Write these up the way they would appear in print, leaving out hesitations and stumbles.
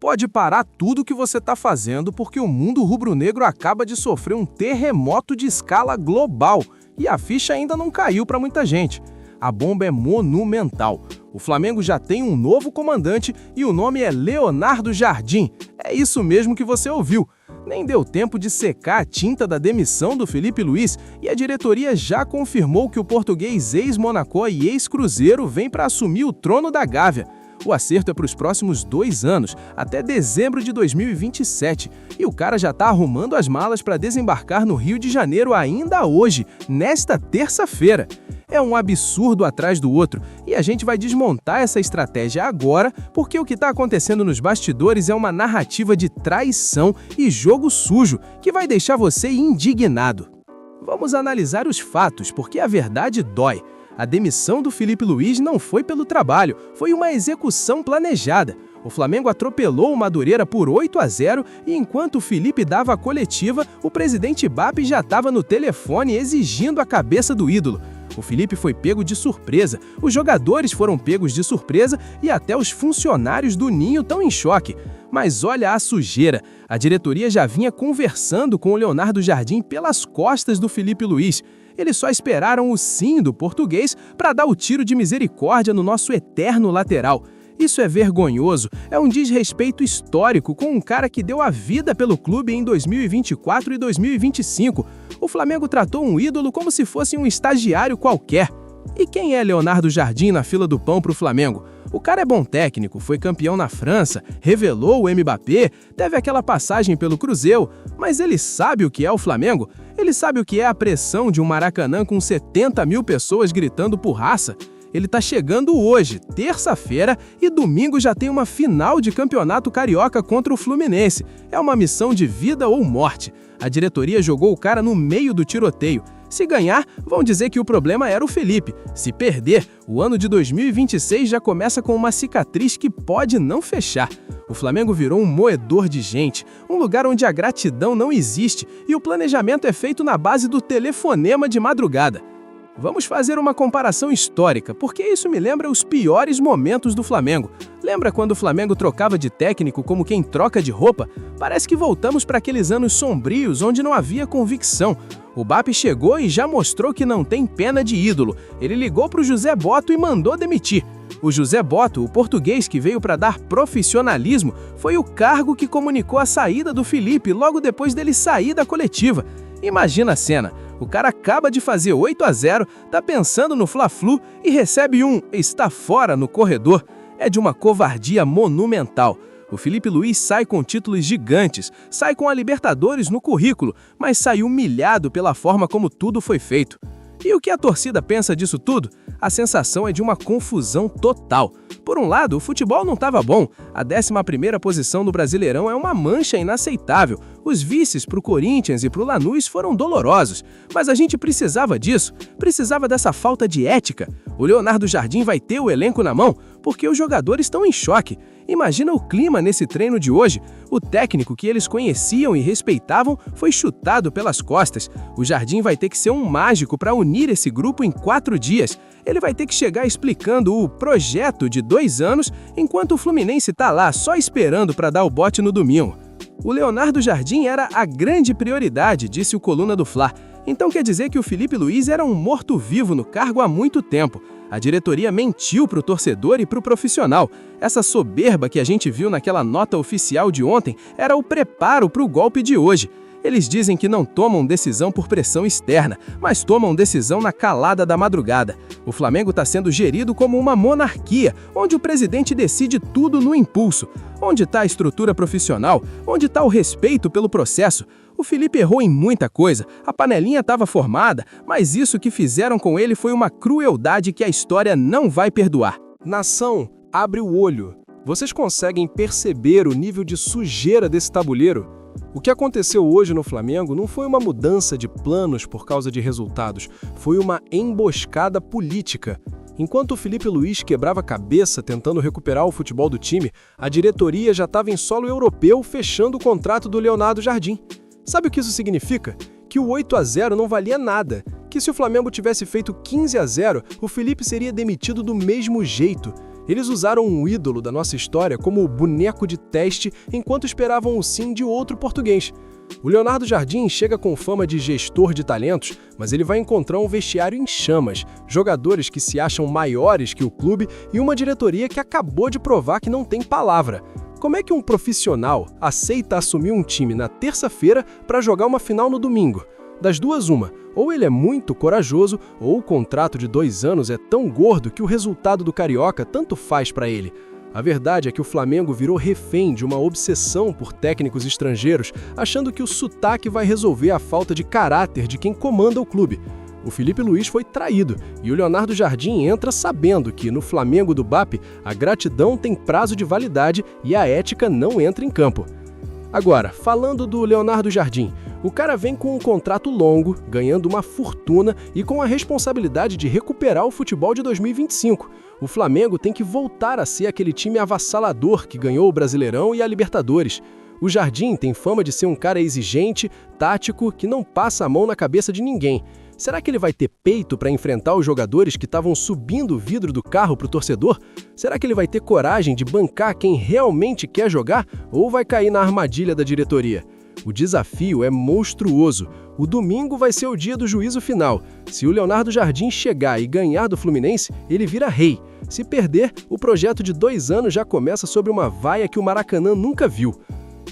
pode parar tudo o que você está fazendo porque o mundo rubro-negro acaba de sofrer um terremoto de escala global e a ficha ainda não caiu para muita gente. A bomba é monumental. O Flamengo já tem um novo comandante e o nome é Leonardo Jardim. É isso mesmo que você ouviu. Nem deu tempo de secar a tinta da demissão do Felipe Luiz e a diretoria já confirmou que o português ex-Monaco e ex-Cruzeiro vem para assumir o trono da Gávea. O acerto é para os próximos 2 anos, até dezembro de 2027, e o cara já está arrumando as malas para desembarcar no Rio de Janeiro ainda hoje, nesta terça-feira. É um absurdo atrás do outro, e a gente vai desmontar essa estratégia agora, porque o que está acontecendo nos bastidores é uma narrativa de traição e jogo sujo, que vai deixar você indignado. Vamos analisar os fatos, porque a verdade dói. A demissão do Felipe Luiz não foi pelo trabalho, foi uma execução planejada. O Flamengo atropelou o Madureira por 8-0 e enquanto o Felipe dava a coletiva, o presidente BAP já estava no telefone exigindo a cabeça do ídolo. O Felipe foi pego de surpresa, os jogadores foram pegos de surpresa e até os funcionários do Ninho estão em choque. Mas olha a sujeira, a diretoria já vinha conversando com o Leonardo Jardim pelas costas do Felipe Luiz. Eles só esperaram o sim do português para dar o tiro de misericórdia no nosso eterno lateral. Isso é vergonhoso, é um desrespeito histórico com um cara que deu a vida pelo clube em 2024 e 2025. O Flamengo tratou um ídolo como se fosse um estagiário qualquer. E quem é Leonardo Jardim na fila do pão para o Flamengo? O cara é bom técnico, foi campeão na França, revelou o Mbappé, teve aquela passagem pelo Cruzeiro, mas ele sabe o que é o Flamengo? Ele sabe o que é a pressão de um Maracanã com 70 mil pessoas gritando por raça? Ele tá chegando hoje, terça-feira, e domingo já tem uma final de campeonato carioca contra o Fluminense. É uma missão de vida ou morte. A diretoria jogou o cara no meio do tiroteio. Se ganhar, vão dizer que o problema era o Felipe. Se perder, o ano de 2026 já começa com uma cicatriz que pode não fechar. O Flamengo virou um moedor de gente, um lugar onde a gratidão não existe e o planejamento é feito na base do telefonema de madrugada. Vamos fazer uma comparação histórica, porque isso me lembra os piores momentos do Flamengo. Lembra quando o Flamengo trocava de técnico como quem troca de roupa? Parece que voltamos para aqueles anos sombrios onde não havia convicção. O BAP chegou e já mostrou que não tem pena de ídolo. Ele ligou para o José Botto e mandou demitir. O José Botto, o português que veio para dar profissionalismo, foi o cargo que comunicou a saída do Felipe logo depois dele sair da coletiva. Imagina a cena. O cara acaba de fazer 8-0, tá pensando no Fla-Flu e recebe um "está fora" no corredor. É de uma covardia monumental. O Felipe Luiz sai com títulos gigantes, sai com a Libertadores no currículo, mas sai humilhado pela forma como tudo foi feito. E o que a torcida pensa disso tudo? A sensação é de uma confusão total. Por um lado, o futebol não estava bom. A 11ª posição do Brasileirão é uma mancha inaceitável. Os vices para o Corinthians e para o Lanús foram dolorosos. Mas a gente precisava disso. Precisava dessa falta de ética. O Leonardo Jardim vai ter o elenco na mão porque os jogadores estão em choque. Imagina o clima nesse treino de hoje. O técnico que eles conheciam e respeitavam foi chutado pelas costas. O Jardim vai ter que ser um mágico para unir esse grupo em 4 dias. Ele vai ter que chegar explicando o projeto de 2 anos, enquanto o Fluminense tá lá só esperando para dar o bote no domingo. O Leonardo Jardim era a grande prioridade, disse o Coluna do Fla. Então quer dizer que o Felipe Luiz era um morto-vivo no cargo há muito tempo. A diretoria mentiu para o torcedor e para o profissional. Essa soberba que a gente viu naquela nota oficial de ontem era o preparo para o golpe de hoje. Eles dizem que não tomam decisão por pressão externa, mas tomam decisão na calada da madrugada. O Flamengo está sendo gerido como uma monarquia, onde o presidente decide tudo no impulso. Onde está a estrutura profissional? Onde está o respeito pelo processo? O Felipe errou em muita coisa, a panelinha estava formada, mas isso que fizeram com ele foi uma crueldade que a história não vai perdoar. Nação, abre o olho. Vocês conseguem perceber o nível de sujeira desse tabuleiro? O que aconteceu hoje no Flamengo não foi uma mudança de planos por causa de resultados, foi uma emboscada política. Enquanto o Felipe Luiz quebrava a cabeça tentando recuperar o futebol do time, a diretoria já estava em solo europeu fechando o contrato do Leonardo Jardim. Sabe o que isso significa? Que o 8-0 não valia nada, que se o Flamengo tivesse feito 15-0, o Felipe seria demitido do mesmo jeito. Eles usaram um ídolo da nossa história como o boneco de teste enquanto esperavam o sim de outro português. O Leonardo Jardim chega com fama de gestor de talentos, mas ele vai encontrar um vestiário em chamas, jogadores que se acham maiores que o clube e uma diretoria que acabou de provar que não tem palavra. Como é que um profissional aceita assumir um time na terça-feira para jogar uma final no domingo? Das duas, uma. Ou ele é muito corajoso, ou o contrato de 2 anos é tão gordo que o resultado do Carioca tanto faz para ele. A verdade é que o Flamengo virou refém de uma obsessão por técnicos estrangeiros, achando que o sotaque vai resolver a falta de caráter de quem comanda o clube. O Felipe Luiz foi traído e o Leonardo Jardim entra sabendo que, no Flamengo do BAP, a gratidão tem prazo de validade e a ética não entra em campo. Agora, falando do Leonardo Jardim, o cara vem com um contrato longo, ganhando uma fortuna e com a responsabilidade de recuperar o futebol de 2025. O Flamengo tem que voltar a ser aquele time avassalador que ganhou o Brasileirão e a Libertadores. O Jardim tem fama de ser um cara exigente, tático, que não passa a mão na cabeça de ninguém. Será que ele vai ter peito para enfrentar os jogadores que estavam subindo o vidro do carro para o torcedor? Será que ele vai ter coragem de bancar quem realmente quer jogar ou vai cair na armadilha da diretoria? O desafio é monstruoso. O domingo vai ser o dia do juízo final. Se o Leonardo Jardim chegar e ganhar do Fluminense, ele vira rei. Se perder, o projeto de 2 anos já começa sobre uma vaia que o Maracanã nunca viu.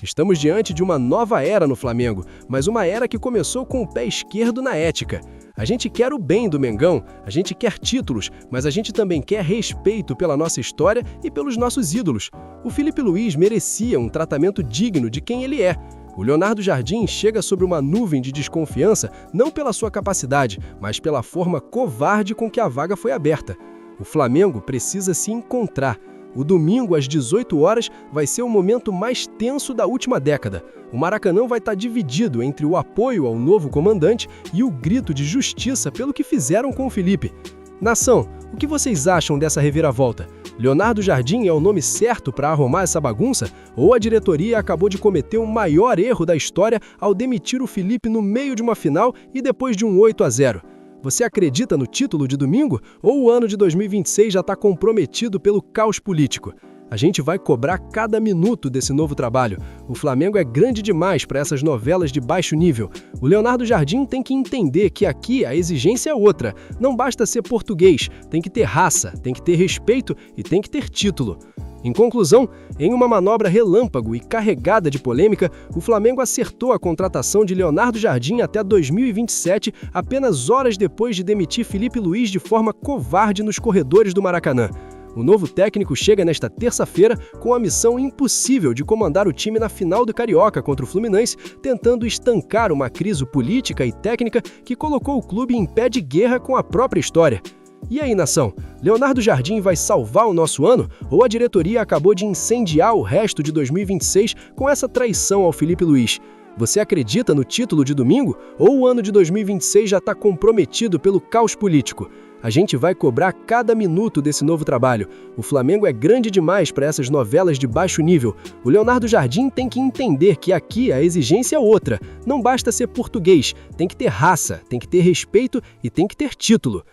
Estamos diante de uma nova era no Flamengo, mas uma era que começou com o pé esquerdo na ética. A gente quer o bem do Mengão, a gente quer títulos, mas a gente também quer respeito pela nossa história e pelos nossos ídolos. O Felipe Luiz merecia um tratamento digno de quem ele é. O Leonardo Jardim chega sobre uma nuvem de desconfiança não pela sua capacidade, mas pela forma covarde com que a vaga foi aberta. O Flamengo precisa se encontrar. O domingo, às 18 horas, vai ser o momento mais tenso da última década. O Maracanã vai estar dividido entre o apoio ao novo comandante e o grito de justiça pelo que fizeram com o Felipe. Nação, o que vocês acham dessa reviravolta? Leonardo Jardim é o nome certo para arrumar essa bagunça? Ou a diretoria acabou de cometer o maior erro da história ao demitir o Felipe no meio de uma final e depois de um 8-0? Você acredita no título de domingo? Ou o ano de 2026 já está comprometido pelo caos político? A gente vai cobrar cada minuto desse novo trabalho. O Flamengo é grande demais para essas novelas de baixo nível. O Leonardo Jardim tem que entender que aqui a exigência é outra. Não basta ser português, tem que ter raça, tem que ter respeito e tem que ter título. Em conclusão, em uma manobra relâmpago e carregada de polêmica, o Flamengo acertou a contratação de Leonardo Jardim até 2027, apenas horas depois de demitir Felipe Luiz de forma covarde nos corredores do Maracanã. O novo técnico chega nesta terça-feira com a missão impossível de comandar o time na final do Carioca contra o Fluminense, tentando estancar uma crise política e técnica que colocou o clube em pé de guerra com a própria história. E aí, nação? Leonardo Jardim vai salvar o nosso ano? Ou a diretoria acabou de incendiar o resto de 2026 com essa traição ao Felipe Luiz? Você acredita no título de domingo? Ou o ano de 2026 já está comprometido pelo caos político? A gente vai cobrar cada minuto desse novo trabalho. O Flamengo é grande demais para essas novelas de baixo nível. O Leonardo Jardim tem que entender que aqui a exigência é outra. Não basta ser português, tem que ter raça, tem que ter respeito e tem que ter título.